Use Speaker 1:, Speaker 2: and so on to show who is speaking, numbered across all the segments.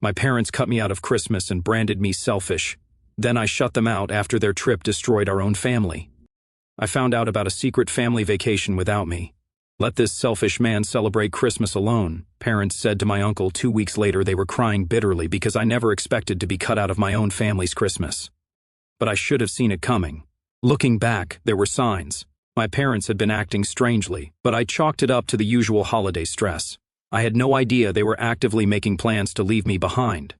Speaker 1: My parents cut me out of Christmas and branded me selfish. Then I shut them out after their trip destroyed our own family. I found out about a secret family vacation without me. Let this selfish man celebrate Christmas alone, parents said to my uncle 2 weeks later. They were crying bitterly because I never expected to be cut out of my own family's Christmas. But I should have seen it coming. Looking back, there were signs. My parents had been acting strangely, but I chalked it up to the usual holiday stress. I had no idea they were actively making plans to leave me behind.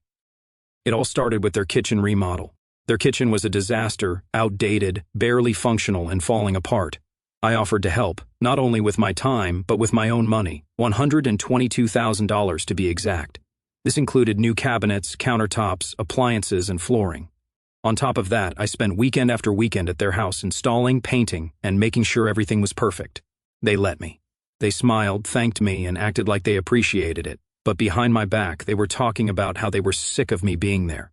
Speaker 1: It all started with their kitchen remodel. Their kitchen was a disaster, outdated, barely functional, and falling apart. I offered to help, not only with my time, but with my own money, $122,000 to be exact. This included new cabinets, countertops, appliances, and flooring. On top of that, I spent weekend after weekend at their house installing, painting, and making sure everything was perfect. They let me. They smiled, thanked me, and acted like they appreciated it. But behind my back, they were talking about how they were sick of me being there.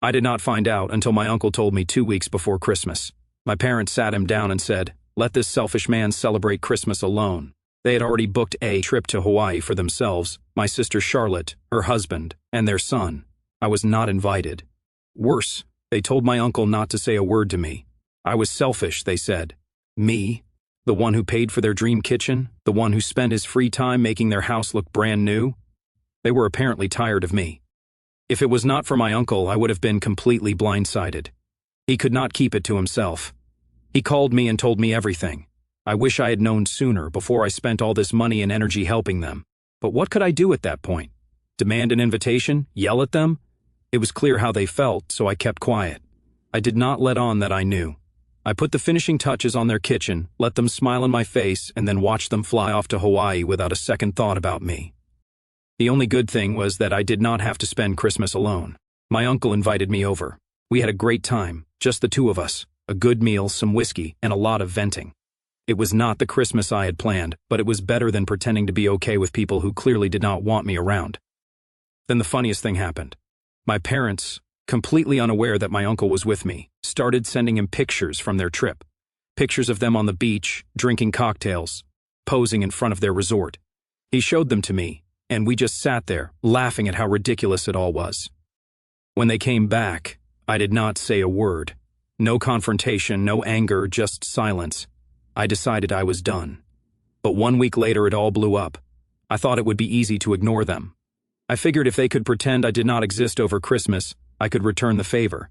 Speaker 1: I did not find out until my uncle told me 2 weeks before Christmas. My parents sat him down and said, "Let this selfish man celebrate Christmas alone." They had already booked a trip to Hawaii for themselves, my sister Charlotte, her husband, and their son. I was not invited. Worse, they told my uncle not to say a word to me. I was selfish, they said. Me? The one who paid for their dream kitchen? The one who spent his free time making their house look brand new? They were apparently tired of me. If it was not for my uncle, I would have been completely blindsided. He could not keep it to himself. He called me and told me everything. I wish I had known sooner before I spent all this money and energy helping them. But what could I do at that point? Demand an invitation? Yell at them? It was clear how they felt, so I kept quiet. I did not let on that I knew. I put the finishing touches on their kitchen, let them smile in my face, and then watched them fly off to Hawaii without a second thought about me. The only good thing was that I did not have to spend Christmas alone. My uncle invited me over. We had a great time, just the two of us, a good meal, some whiskey, and a lot of venting. It was not the Christmas I had planned, but it was better than pretending to be okay with people who clearly did not want me around. Then the funniest thing happened. My parents, completely unaware that my uncle was with me, started sending him pictures from their trip. Pictures of them on the beach, drinking cocktails, posing in front of their resort. He showed them to me, and we just sat there, laughing at how ridiculous it all was. When they came back, I did not say a word. No confrontation, no anger, just silence. I decided I was done. But 1 week later it all blew up. I thought it would be easy to ignore them. I figured if they could pretend I did not exist over Christmas, I could return the favor.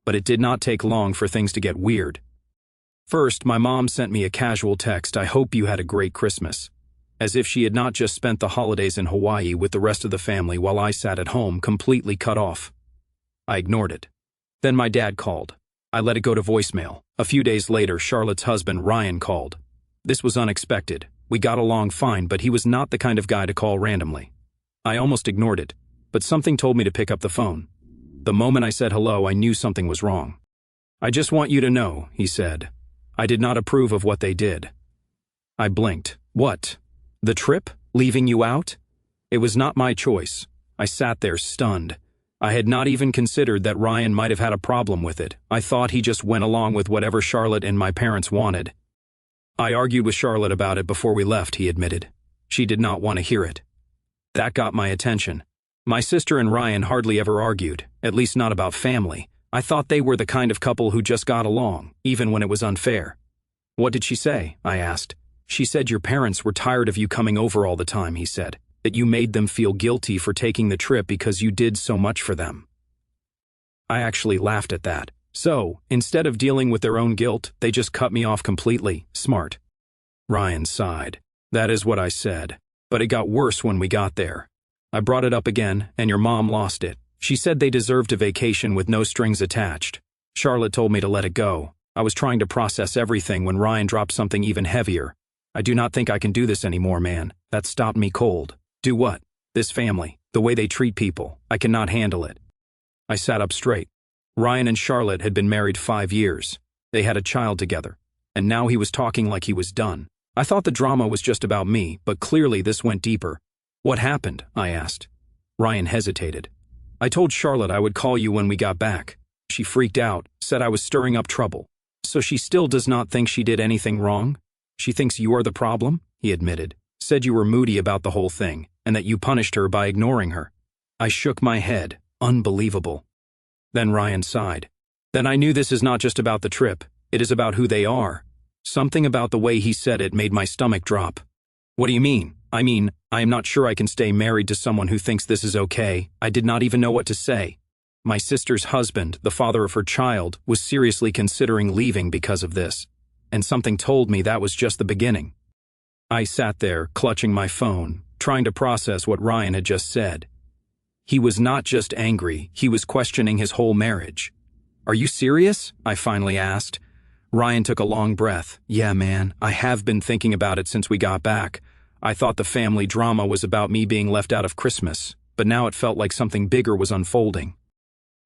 Speaker 1: But it did not take long for things to get weird. First, my mom sent me a casual text, "I hope you had a great Christmas," as if she had not just spent the holidays in Hawaii with the rest of the family while I sat at home completely cut off. I ignored it. Then my dad called. I let it go to voicemail. A few days later, Charlotte's husband, Ryan, called. This was unexpected. We got along fine, but he was not the kind of guy to call randomly. I almost ignored it, but something told me to pick up the phone. The moment I said hello, I knew something was wrong. "I just want you to know," he said. "I did not approve of what they did." I blinked. What? The trip? Leaving you out? It was not my choice. I sat there stunned. I had not even considered that Ryan might have had a problem with it. I thought he just went along with whatever Charlotte and my parents wanted. I argued with Charlotte about it before we left, he admitted. She did not want to hear it. That got my attention. My sister and Ryan hardly ever argued, at least not about family. I thought they were the kind of couple who just got along, even when it was unfair. "What did she say?" I asked. "She said your parents were tired of you coming over all the time," he said. "That you made them feel guilty for taking the trip because you did so much for them." I actually laughed at that. So, instead of dealing with their own guilt, they just cut me off completely. Smart. Ryan sighed. "That is what I said. But it got worse when we got there. I brought it up again, and your mom lost it. She said they deserved a vacation with no strings attached. Charlotte told me to let it go. I was trying to process everything when Ryan dropped something even heavier. I do not think I can do this anymore, man. That stopped me cold." "Do what?" "This family. The way they treat people. I cannot handle it." I sat up straight. Ryan and Charlotte had been married 5 years. They had a child together. And now he was talking like he was done. I thought the drama was just about me, but clearly this went deeper. "What happened?" I asked. Ryan hesitated. "I told Charlotte I would call you when we got back. She freaked out, said I was stirring up trouble. So she still does not think she did anything wrong? She thinks you are the problem?" he admitted. "Said you were moody about the whole thing, and that you punished her by ignoring her." I shook my head. Unbelievable. Then Ryan sighed. Then I knew this is not just about the trip, it is about who they are. Something about the way he said it made my stomach drop. What do you mean? I am not sure I can stay married to someone who thinks this is okay. I did not even know what to say. My sister's husband, the father of her child, was seriously considering leaving because of this. And something told me that was just the beginning. I sat there, clutching my phone, trying to process what Ryan had just said. He was not just angry, he was questioning his whole marriage. Are you serious? I finally asked. Ryan took a long breath. Yeah, man, I have been thinking about it since we got back. I thought the family drama was about me being left out of Christmas, but now it felt like something bigger was unfolding.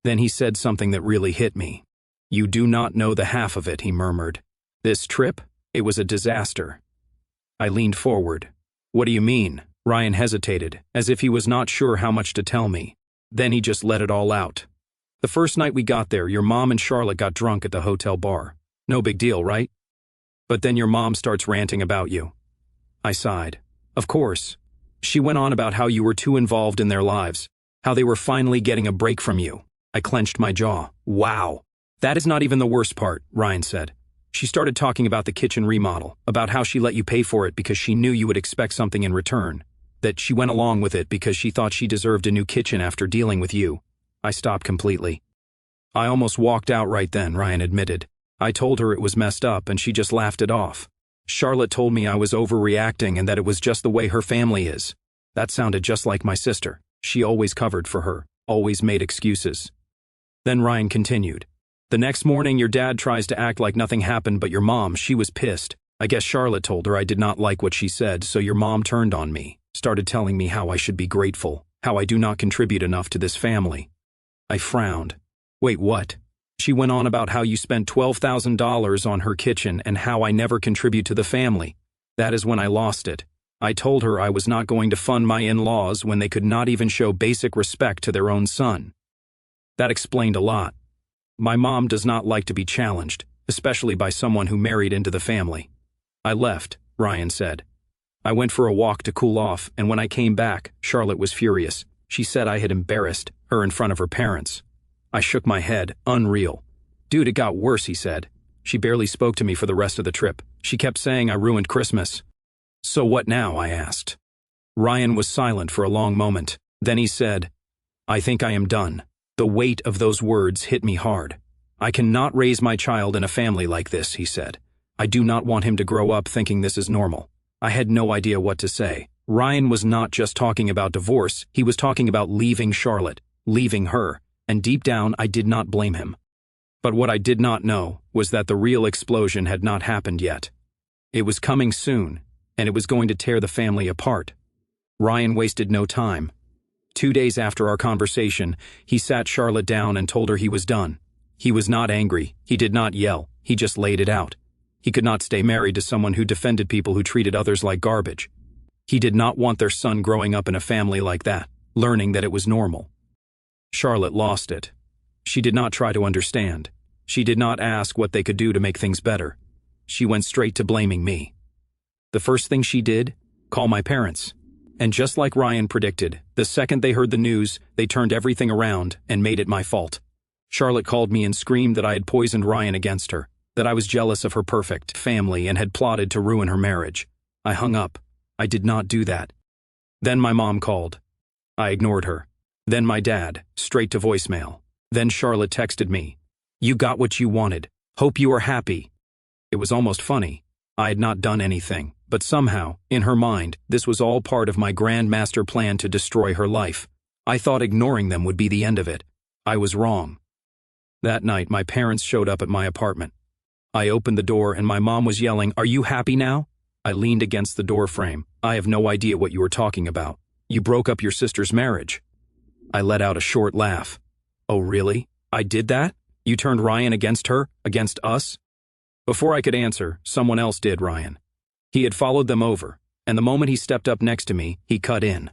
Speaker 1: Then he said something that really hit me. You do not know the half of it, he murmured. This trip, it was a disaster. I leaned forward. What do you mean? Ryan hesitated, as if he was not sure how much to tell me. Then he just let it all out. The first night we got there, your mom and Charlotte got drunk at the hotel bar. No big deal, right? But then your mom starts ranting about you. I sighed. Of course. She went on about how you were too involved in their lives, how they were finally getting a break from you. I clenched my jaw. Wow. That is not even the worst part, Ryan said. She started talking about the kitchen remodel, about how she let you pay for it because she knew you would expect something in return, that she went along with it because she thought she deserved a new kitchen after dealing with you. I stopped completely. I almost walked out right then, Ryan admitted. I told her it was messed up and she just laughed it off. Charlotte told me I was overreacting and that it was just the way her family is. That sounded just like my sister. She always covered for her, always made excuses. Then Ryan continued. The next morning your dad tries to act like nothing happened, but your mom, she was pissed. I guess Charlotte told her I did not like what she said, so your mom turned on me, started telling me how I should be grateful, how I do not contribute enough to this family. I frowned. Wait, what? She went on about how you spent $12,000 on her kitchen and how I never contribute to the family. That is when I lost it. I told her I was not going to fund my in-laws when they could not even show basic respect to their own son. That explained a lot. My mom does not like to be challenged, especially by someone who married into the family. I left, Ryan said. I went for a walk to cool off, and when I came back, Charlotte was furious. She said I had embarrassed her in front of her parents. I shook my head. Unreal. Dude, it got worse, he said. She barely spoke to me for the rest of the trip. She kept saying I ruined Christmas. So what now? I asked. Ryan was silent for a long moment. Then he said, I think I am done. The weight of those words hit me hard. I cannot raise my child in a family like this, he said. I do not want him to grow up thinking this is normal. I had no idea what to say. Ryan was not just talking about divorce, he was talking about leaving Charlotte, leaving her, and deep down I did not blame him. But what I did not know was that the real explosion had not happened yet. It was coming soon, and it was going to tear the family apart. Ryan wasted no time. 2 days after our conversation, he sat Charlotte down and told her he was done. He was not angry, he did not yell, he just laid it out. He could not stay married to someone who defended people who treated others like garbage. He did not want their son growing up in a family like that, learning that it was normal. Charlotte lost it. She did not try to understand. She did not ask what they could do to make things better. She went straight to blaming me. The first thing she did? Call my parents. And just like Ryan predicted, the second they heard the news, they turned everything around and made it my fault. Charlotte called me and screamed that I had poisoned Ryan against her, that I was jealous of her perfect family and had plotted to ruin her marriage. I hung up. I did not do that. Then my mom called. I ignored her. Then my dad, straight to voicemail. Then Charlotte texted me. You got what you wanted. Hope you are happy. It was almost funny. I had not done anything, but somehow, in her mind, this was all part of my grand master plan to destroy her life. I thought ignoring them would be the end of it. I was wrong. That night, my parents showed up at my apartment. I opened the door and my mom was yelling, "Are you happy now?" I leaned against the door frame. I have no idea what you are talking about. You broke up your sister's marriage. I let out a short laugh. Oh, really? I did that? You turned Ryan against her? Against us? Before I could answer, someone else did, Ryan. He had followed them over, and the moment he stepped up next to me, he cut in.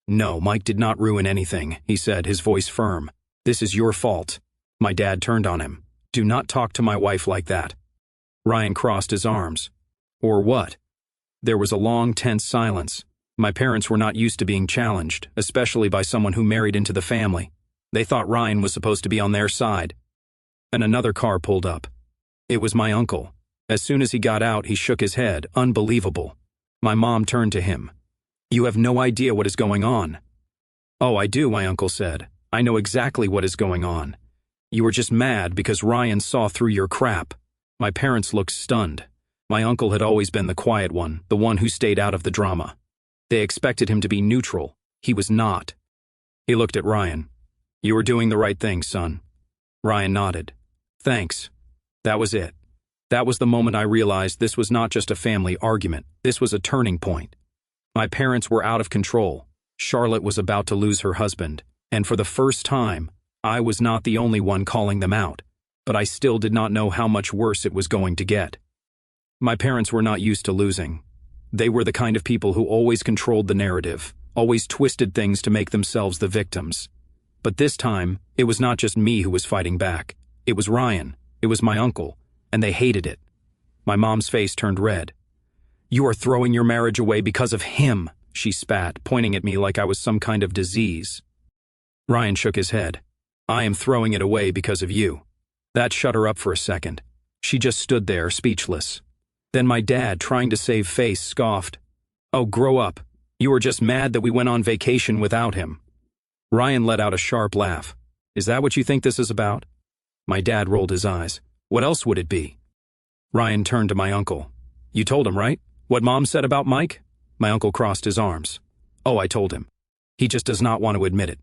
Speaker 1: No, Mike did not ruin anything, he said, his voice firm. This is your fault. My dad turned on him. Do not talk to my wife like that. Ryan crossed his arms. Or what? There was a long, tense silence. My parents were not used to being challenged, especially by someone who married into the family. They thought Ryan was supposed to be on their side. And another car pulled up. It was my uncle. As soon as he got out, he shook his head, unbelievable. My mom turned to him. "You have no idea what is going on." "Oh, I do," my uncle said. "I know exactly what is going on. You were just mad because Ryan saw through your crap." My parents looked stunned. My uncle had always been the quiet one, the one who stayed out of the drama. They expected him to be neutral. He was not. He looked at Ryan. "You were doing the right thing, son." Ryan nodded. "Thanks." That was it. That was the moment I realized this was not just a family argument. This was a turning point. My parents were out of control. Charlotte was about to lose her husband, and for the first time, I was not the only one calling them out, but I still did not know how much worse it was going to get. My parents were not used to losing. They were the kind of people who always controlled the narrative, always twisted things to make themselves the victims. But this time, it was not just me who was fighting back. It was Ryan. It was my uncle, and they hated it. My mom's face turned red. "You are throwing your marriage away because of him," she spat, pointing at me like I was some kind of disease. Ryan shook his head. "I am throwing it away because of you." That shut her up for a second. She just stood there, speechless. Then my dad, trying to save face, scoffed. "Oh, grow up. You were just mad that we went on vacation without him." Ryan let out a sharp laugh. "Is that what you think this is about?" My dad rolled his eyes. "What else would it be?" Ryan turned to my uncle. "You told him, right? What Mom said about Mike?" My uncle crossed his arms. "Oh, I told him. He just does not want to admit it."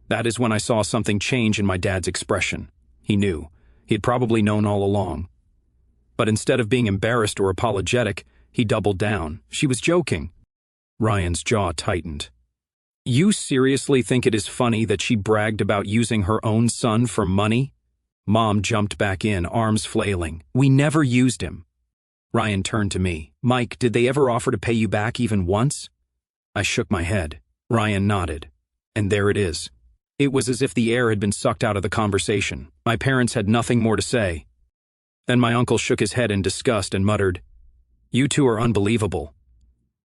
Speaker 1: That is when I saw something change in my dad's expression. He knew. He had probably known all along. But instead of being embarrassed or apologetic, he doubled down. "She was joking." Ryan's jaw tightened. "You seriously think it is funny that she bragged about using her own son for money?" Mom jumped back in, arms flailing. "We never used him." Ryan turned to me. "Mike, did they ever offer to pay you back even once?" I shook my head. Ryan nodded. And there it is. It was as if the air had been sucked out of the conversation. My parents had nothing more to say. Then my uncle shook his head in disgust and muttered, "You two are unbelievable."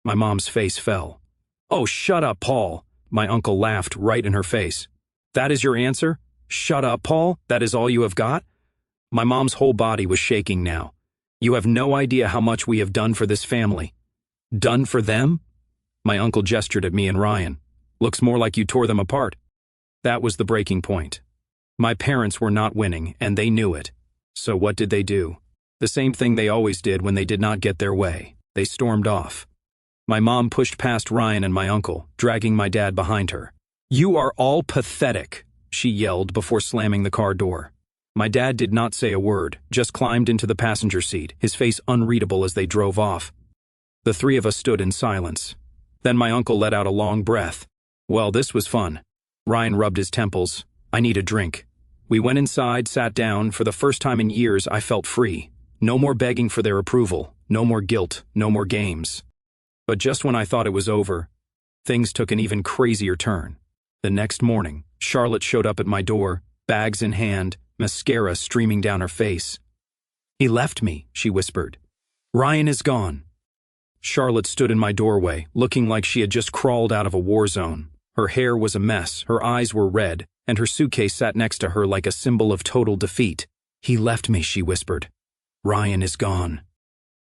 Speaker 1: My mom's face fell. "Oh, shut up, Paul." My uncle laughed right in her face. "That is your answer? Shut up, Paul? That is all you have got?" My mom's whole body was shaking now. "You have no idea how much we have done for this family." "Done for them?" My uncle gestured at me and Ryan. "Looks more like you tore them apart." That was the breaking point. My parents were not winning, and they knew it. So what did they do? The same thing they always did when they did not get their way. They stormed off. My mom pushed past Ryan and my uncle, dragging my dad behind her. "You are all pathetic," she yelled before slamming the car door. My dad did not say a word, just climbed into the passenger seat, his face unreadable as they drove off. The three of us stood in silence. Then my uncle let out a long breath. "Well, this was fun." Ryan rubbed his temples. "I need a drink." We went inside, sat down. For the first time in years, I felt free. No more begging for their approval. No more guilt. No more games. But just when I thought it was over, things took an even crazier turn. The next morning, Charlotte showed up at my door, bags in hand, mascara streaming down her face. "He left me," she whispered. "Ryan is gone." Charlotte stood in my doorway, looking like she had just crawled out of a war zone. Her hair was a mess, her eyes were red, and her suitcase sat next to her like a symbol of total defeat. "He left me," she whispered. "Ryan is gone."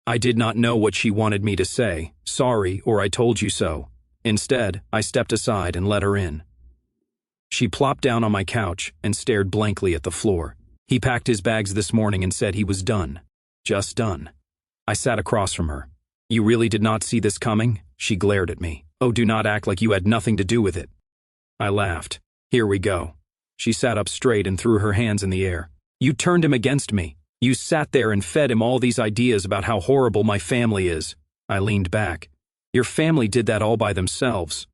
Speaker 1: I did not know what she wanted me to say, sorry or I told you so. Instead, I stepped aside and let her in. She plopped down on my couch and stared blankly at the floor. "He packed his bags this morning and said he was done. Just done." I sat across from her. "You really did not see this coming?" She glared at me. "Oh, do not act like you had nothing to do with it." I laughed. "Here we go." She sat up straight and threw her hands in the air. "You turned him against me. You sat there and fed him all these ideas about how horrible my family is." I leaned back. "Your family did that all by themselves."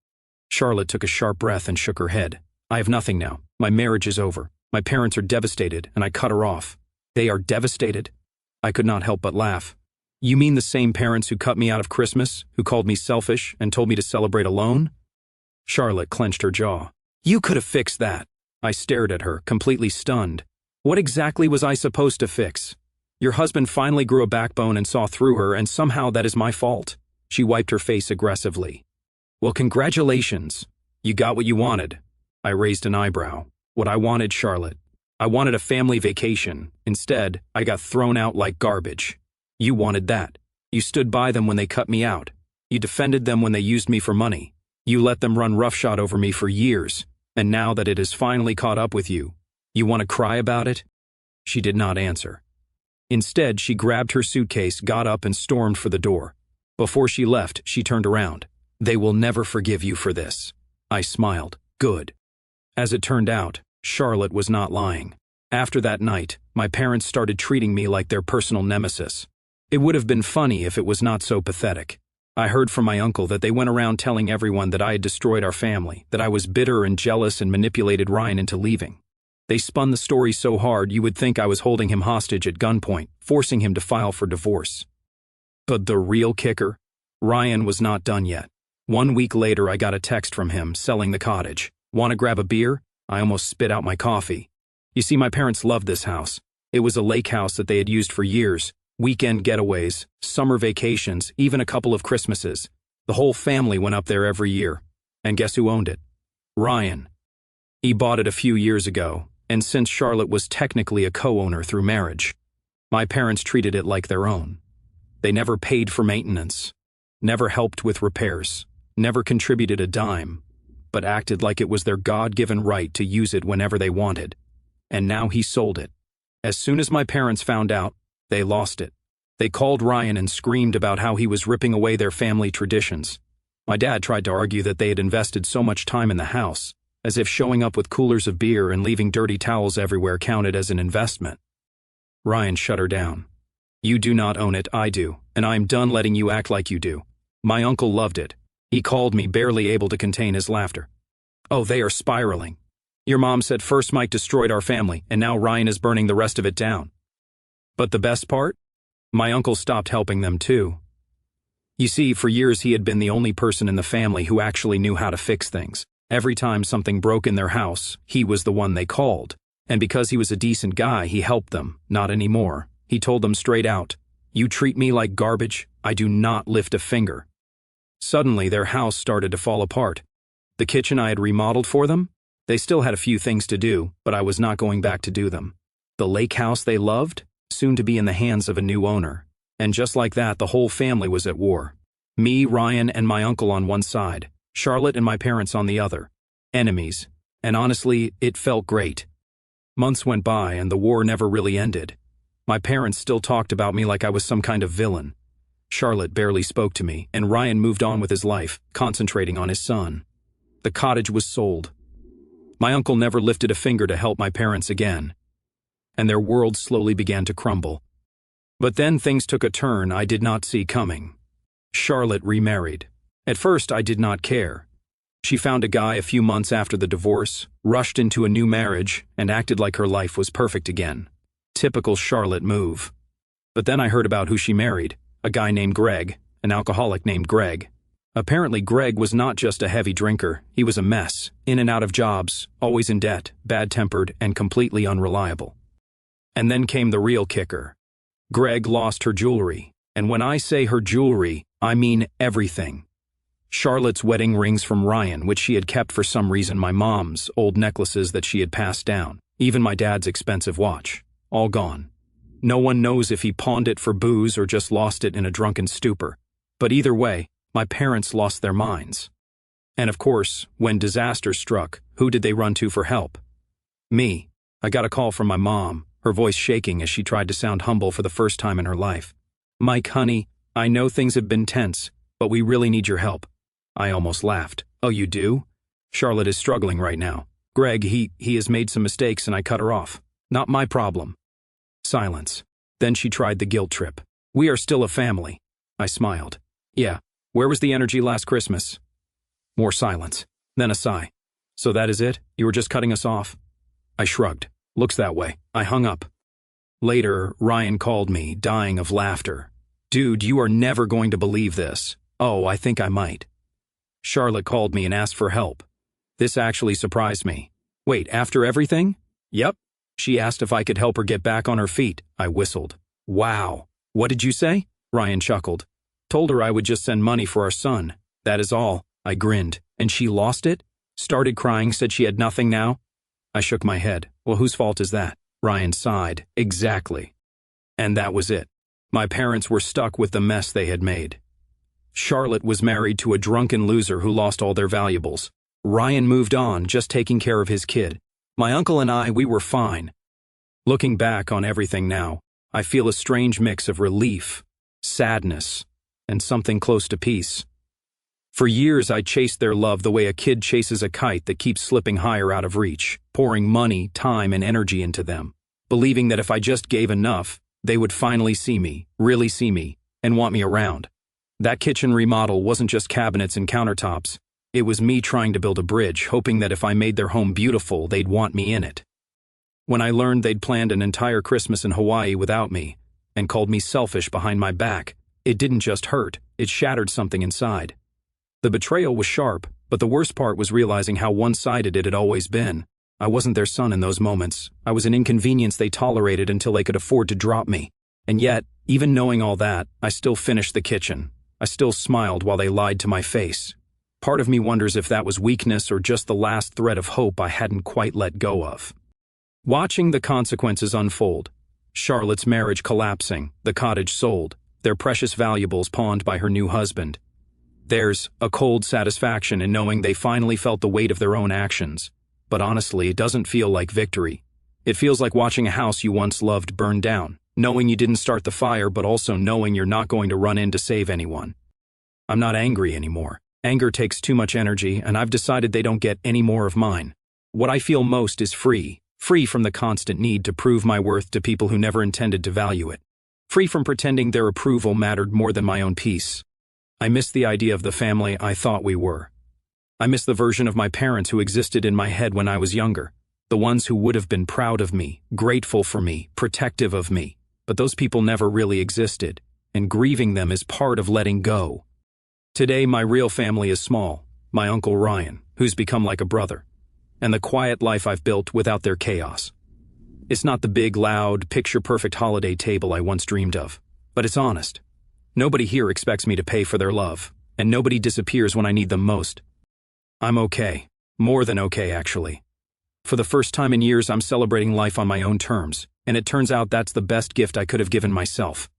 Speaker 1: Charlotte took a sharp breath and shook her head. "I have nothing now. My marriage is over. My parents are devastated, and I cut her off." "They are devastated?" I could not help but laugh. "You mean the same parents who cut me out of Christmas, who called me selfish and told me to celebrate alone?" Charlotte clenched her jaw. "You could have fixed that." I stared at her, completely stunned. What exactly was I supposed to fix? Your husband finally grew a backbone and saw through her, and somehow that is my fault. She wiped her face aggressively. Well, congratulations. You got what you wanted. I raised an eyebrow. What I wanted, Charlotte. I wanted a family vacation. Instead, I got thrown out like garbage. You wanted that. You stood by them when they cut me out. You defended them when they used me for money. You let them run roughshod over me for years. And now that it has finally caught up with you, you want to cry about it? She did not answer. Instead, she grabbed her suitcase, got up, and stormed for the door. Before she left, she turned around. They will never forgive you for this. I smiled. Good. As it turned out, Charlotte was not lying. After that night, my parents started treating me like their personal nemesis. It would have been funny if it was not so pathetic. I heard from my uncle that they went around telling everyone that I had destroyed our family, that I was bitter and jealous and manipulated Ryan into leaving. They spun the story so hard you would think I was holding him hostage at gunpoint, forcing him to file for divorce. But the real kicker? Ryan was not done yet. 1 week later, I got a text from him selling the cottage. Want to grab a beer? I almost spit out my coffee. You see, my parents loved this house. It was a lake house that they had used for years. Weekend getaways, summer vacations, even a couple of Christmases. The whole family went up there every year. And guess who owned it? Ryan. He bought it a few years ago, and since Charlotte was technically a co-owner through marriage, my parents treated it like their own. They never paid for maintenance, never helped with repairs, never contributed a dime, but acted like it was their God-given right to use it whenever they wanted. And now he sold it. As soon as my parents found out, they lost it. They called Ryan and screamed about how he was ripping away their family traditions. My dad tried to argue that they had invested so much time in the house, as if showing up with coolers of beer and leaving dirty towels everywhere counted as an investment. Ryan shut her down. You do not own it, I do, and I am done letting you act like you do. My uncle loved it. He called me, barely able to contain his laughter. Oh, they are spiraling. Your mom said first Mike destroyed our family, and now Ryan is burning the rest of it down. But the best part? My uncle stopped helping them too. You see, for years he had been the only person in the family who actually knew how to fix things. Every time something broke in their house, he was the one they called. And because he was a decent guy, he helped them. Not anymore. He told them straight out, "You treat me like garbage, I do not lift a finger." Suddenly, their house started to fall apart. The kitchen I had remodeled for them? They still had a few things to do, but I was not going back to do them. The lake house they loved? Soon to be in the hands of a new owner. And just like that, the whole family was at war. Me, Ryan, and my uncle on one side. Charlotte and my parents on the other. Enemies. And honestly, it felt great. Months went by and the war never really ended. My parents still talked about me like I was some kind of villain. Charlotte barely spoke to me, and Ryan moved on with his life, concentrating on his son. The cottage was sold. My uncle never lifted a finger to help my parents again, and their world slowly began to crumble. But then things took a turn I did not see coming. Charlotte remarried. At first, I did not care. She found a guy a few months after the divorce, rushed into a new marriage, and acted like her life was perfect again. Typical Charlotte move. But then I heard about who she married, a guy named Greg, an alcoholic named Greg. Apparently Greg was not just a heavy drinker, he was a mess, in and out of jobs, always in debt, bad-tempered, and completely unreliable. And then came the real kicker. Greg lost her jewelry, and when I say her jewelry, I mean everything. Charlotte's wedding rings from Ryan, which she had kept for some reason, my mom's old necklaces that she had passed down, even my dad's expensive watch. All gone. No one knows if he pawned it for booze or just lost it in a drunken stupor. But either way, my parents lost their minds. And of course, when disaster struck, who did they run to for help? Me. I got a call from my mom, her voice shaking as she tried to sound humble for the first time in her life. "Mike, honey, I know things have been tense, but we really need your help." I almost laughed. "Oh, you do?" Charlotte is struggling right now. Greg, he has made some mistakes and I cut her off. Not my problem. Silence. Then she tried the guilt trip. "We are still a family." I smiled. "Yeah. Where was the energy last Christmas?" More silence. Then a sigh. "So that is it? You were just cutting us off?" I shrugged. "Looks that way." I hung up. Later, Ryan called me, dying of laughter. "Dude, you are never going to believe this." "Oh, I think I might." Charlotte called me and asked for help. This actually surprised me. "Wait, after everything?" "Yep." She asked if I could help her get back on her feet. I whistled. "Wow. What did you say?" Ryan chuckled. "Told her I would just send money for our son. That is all." I grinned. And she lost it? Started crying, said she had nothing now? I shook my head. Well, whose fault is that? Ryan sighed. Exactly. And that was it. My parents were stuck with the mess they had made. Charlotte was married to a drunken loser who lost all their valuables. Ryan moved on, just taking care of his kid. My uncle and I, we were fine. Looking back on everything now, I feel a strange mix of relief, sadness, and something close to peace. For years I chased their love the way a kid chases a kite that keeps slipping higher out of reach, pouring money, time, and energy into them, believing that if I just gave enough, they would finally see me, really see me, and want me around. That kitchen remodel wasn't just cabinets and countertops. It was me trying to build a bridge, hoping that if I made their home beautiful, they'd want me in it. When I learned they'd planned an entire Christmas in Hawaii without me, and called me selfish behind my back, it didn't just hurt, it shattered something inside. The betrayal was sharp, but the worst part was realizing how one-sided it had always been. I wasn't their son in those moments. I was an inconvenience they tolerated until they could afford to drop me. And yet, even knowing all that, I still finished the kitchen. I still smiled while they lied to my face. Part of me wonders if that was weakness or just the last thread of hope I hadn't quite let go of. Watching the consequences unfold, Charlotte's marriage collapsing, the cottage sold, their precious valuables pawned by her new husband. There's a cold satisfaction in knowing they finally felt the weight of their own actions. But honestly, it doesn't feel like victory. It feels like watching a house you once loved burn down, knowing you didn't start the fire but also knowing you're not going to run in to save anyone. I'm not angry anymore. Anger takes too much energy, and I've decided they don't get any more of mine. What I feel most is free from the constant need to prove my worth to people who never intended to value it. Free from pretending their approval mattered more than my own peace. I miss the idea of the family I thought we were. I miss the version of my parents who existed in my head when I was younger, the ones who would have been proud of me, grateful for me, protective of me. But those people never really existed, and grieving them is part of letting go. Today, my real family is small, my Uncle Ryan, who's become like a brother, and the quiet life I've built without their chaos. It's not the big, loud, picture-perfect holiday table I once dreamed of, but it's honest. Nobody here expects me to pay for their love, and nobody disappears when I need them most. I'm okay. More than okay, actually. For the first time in years, I'm celebrating life on my own terms, and it turns out that's the best gift I could have given myself.